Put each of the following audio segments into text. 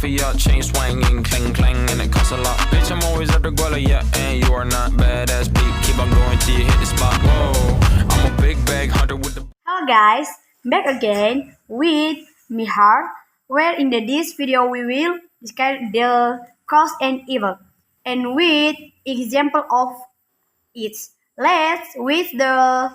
for your chain swinging, clang clang, and it costs a lot. Bitch, I'm always at the guala, yeah, and you are not badass beat. Keep on going till you hit the spot. Whoa, I'm a big bag hunter with the. Hello guys, back again with Mihar, where in this video we will describe the cause and effect, and with example of it. Let's with the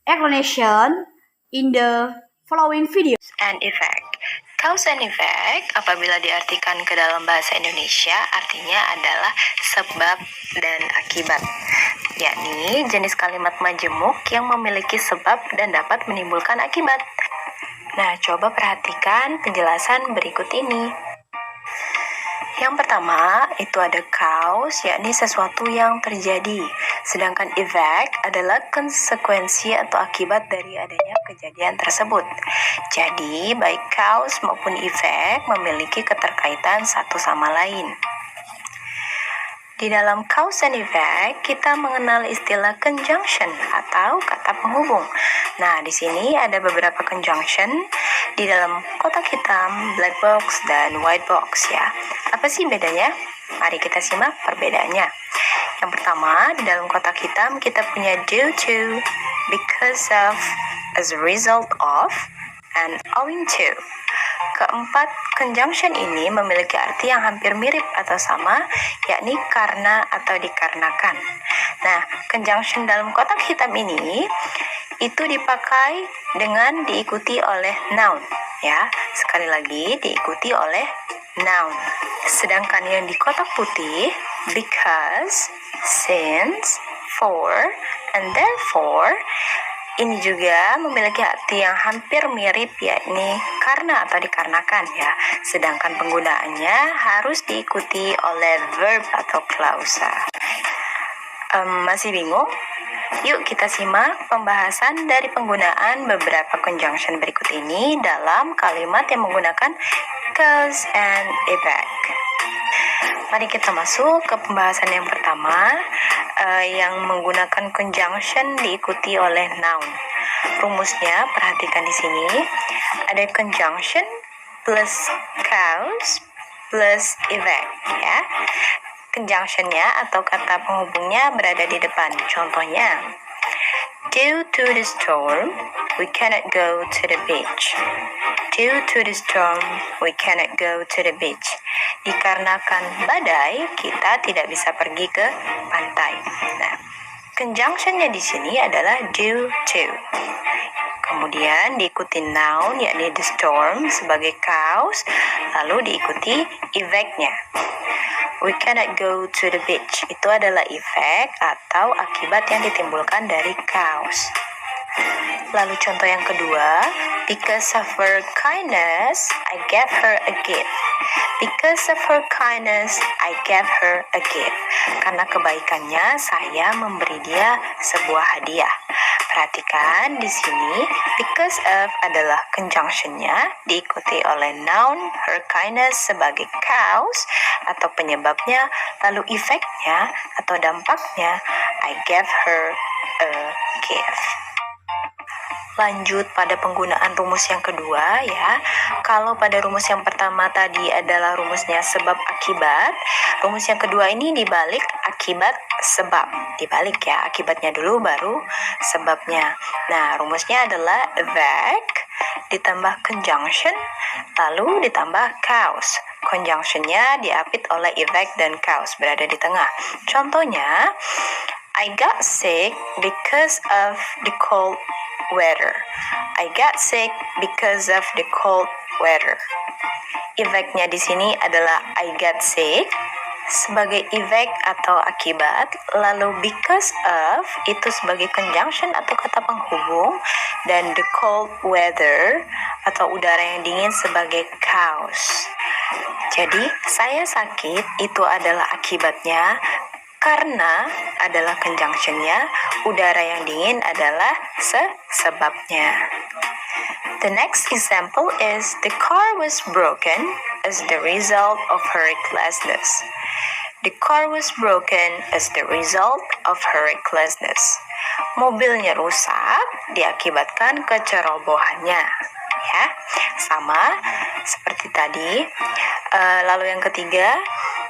explanation in the following video. And effect. Cause and effect apabila diartikan ke dalam bahasa Indonesia artinya adalah sebab dan akibat, yakni jenis kalimat majemuk yang memiliki sebab dan dapat menimbulkan akibat. Nah, coba perhatikan penjelasan berikut ini. Yang pertama, itu ada cause, yakni sesuatu yang terjadi. Sedangkan effect adalah konsekuensi atau akibat dari adanya kejadian tersebut. Jadi, baik cause maupun effect memiliki keterkaitan satu sama lain. Di dalam cause and effect, kita mengenal istilah conjunction atau kata penghubung. Nah, di sini ada beberapa conjunction di dalam kotak hitam, black box, dan white box ya. Apa sih bedanya? Mari kita simak perbedaannya. Yang pertama, di dalam kotak hitam kita punya due to, because of, as a result of, and owing to. Keempat, conjunction ini memiliki arti yang hampir mirip atau sama, yakni karena atau dikarenakan. Nah, conjunction dalam kotak hitam ini itu dipakai dengan diikuti oleh noun, ya. Sekali lagi, diikuti oleh noun. Sedangkan yang di kotak putih, because, since, for, and therefore, ini juga memiliki arti yang hampir mirip, yakni karena atau dikarenakan ya. Sedangkan penggunaannya harus diikuti oleh verb atau klausa. Masih bingung? Yuk kita simak pembahasan dari penggunaan beberapa conjunction berikut ini dalam kalimat yang menggunakan cause and effect. Mari kita masuk ke pembahasan yang pertama, yang menggunakan conjunction diikuti oleh noun. Rumusnya perhatikan di sini. Ada conjunction plus cause plus effect ya. Conjunctionnya atau kata penghubungnya berada di depan. Contohnya, due to the storm, we cannot go to the beach. Due to the storm, we cannot go to the beach. Dikarenakan badai, kita tidak bisa pergi ke pantai. Nah, conjunctionnya di sini adalah due to. Kemudian diikuti noun, yakni the storm sebagai cause, lalu diikuti effect-nya. We cannot go to the beach. Itu adalah effect atau akibat yang ditimbulkan dari cause. Lalu contoh yang kedua, because of her kindness, I gave her a gift. Because of her kindness, I gave her a gift. Karena kebaikannya, saya memberi dia sebuah hadiah. Perhatikan di sini, because of adalah conjunctionnya, diikuti oleh noun, her kindness sebagai cause atau penyebabnya, lalu effect-nya atau dampaknya, I gave her a gift. Lanjut pada penggunaan rumus yang kedua ya. Kalau pada rumus yang pertama tadi adalah rumusnya sebab akibat, rumus yang kedua ini dibalik akibat sebab. Dibalik ya, akibatnya dulu baru sebabnya. Nah, rumusnya adalah effect ditambah conjunction lalu ditambah cause. Conjunctionnya diapit oleh effect dan cause, berada di tengah. Contohnya, I got sick because of the cold weather. I got sick because of the cold weather. Efeknya di sini adalah I got sick sebagai efek atau akibat, lalu because of itu sebagai conjunction atau kata penghubung, dan the cold weather atau udara yang dingin sebagai cause. Jadi saya sakit itu adalah akibatnya, karena adalah conjunctionnya, udara yang dingin adalah sebabnya. The next example is the car was broken as the result of her recklessness. The car was broken as the result of her recklessness. Mobilnya rusak diakibatkan kecerobohannya. ya. Sama seperti tadi. Lalu yang ketiga,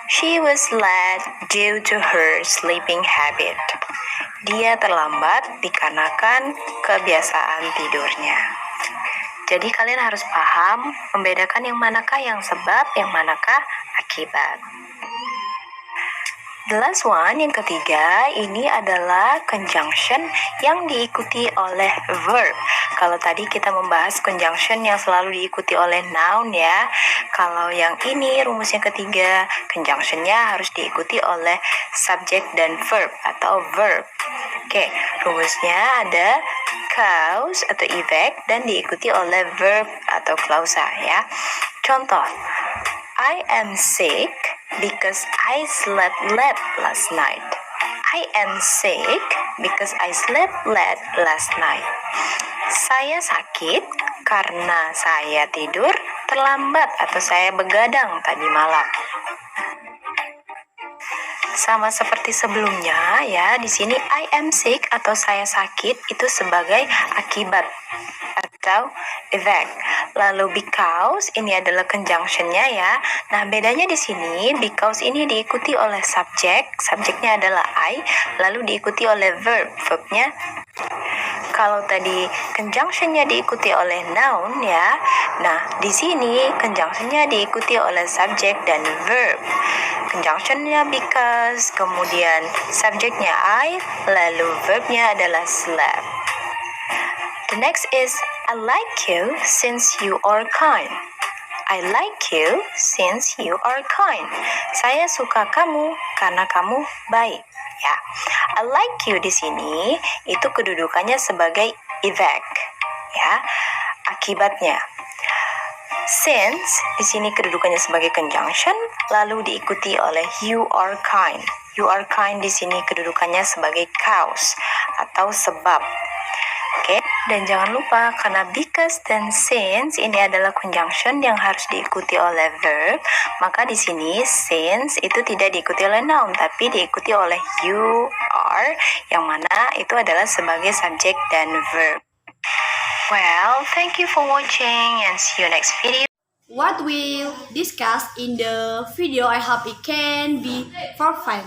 she was late due to her sleeping habit. Dia terlambat dikarenakan kebiasaan tidurnya. Jadi kalian harus paham membedakan yang manakah yang sebab, yang manakah akibat. The last one, yang ketiga, ini adalah conjunction yang diikuti oleh verb. Kalau tadi kita membahas conjunction yang selalu diikuti oleh noun ya. Kalau yang ini rumus yang ketiga, conjunctionnya harus diikuti oleh subject dan verb atau verb. Oke, rumusnya ada cause atau effect dan diikuti oleh verb atau klausa ya. Contoh, I am sick because I slept late last night. I am sick because I slept late last night. Saya sakit karena saya tidur terlambat atau saya begadang tadi malam. Sama seperti sebelumnya ya, di sini I am sick atau saya sakit itu sebagai akibat atau effect. Lalu because ini adalah conjunctionnya ya. Nah, bedanya di sini because ini diikuti oleh subjek, subjeknya adalah I, lalu diikuti oleh verb, verbnya. Kalau tadi conjunctionnya diikuti oleh noun ya. Nah, di sini conjunctionnya diikuti oleh subjek dan verb. Conjunctionnya because, kemudian subjeknya I, lalu verbnya adalah slept. The next is I like you since you are kind. I like you since you are kind. Saya suka kamu karena kamu baik. Ya, I like you di sini itu kedudukannya sebagai effect. Ya, akibatnya. Since di sini kedudukannya sebagai conjunction, lalu diikuti oleh you are kind. You are kind di sini kedudukannya sebagai cause atau sebab. Oke, dan jangan lupa karena because dan since ini adalah conjunction yang harus diikuti oleh verb, maka di sini since itu tidak diikuti oleh noun tapi diikuti oleh you are yang mana itu adalah sebagai subjek dan verb. Well, thank you for watching and see you next video. What we'll discuss in the video, I hope it can be for fun.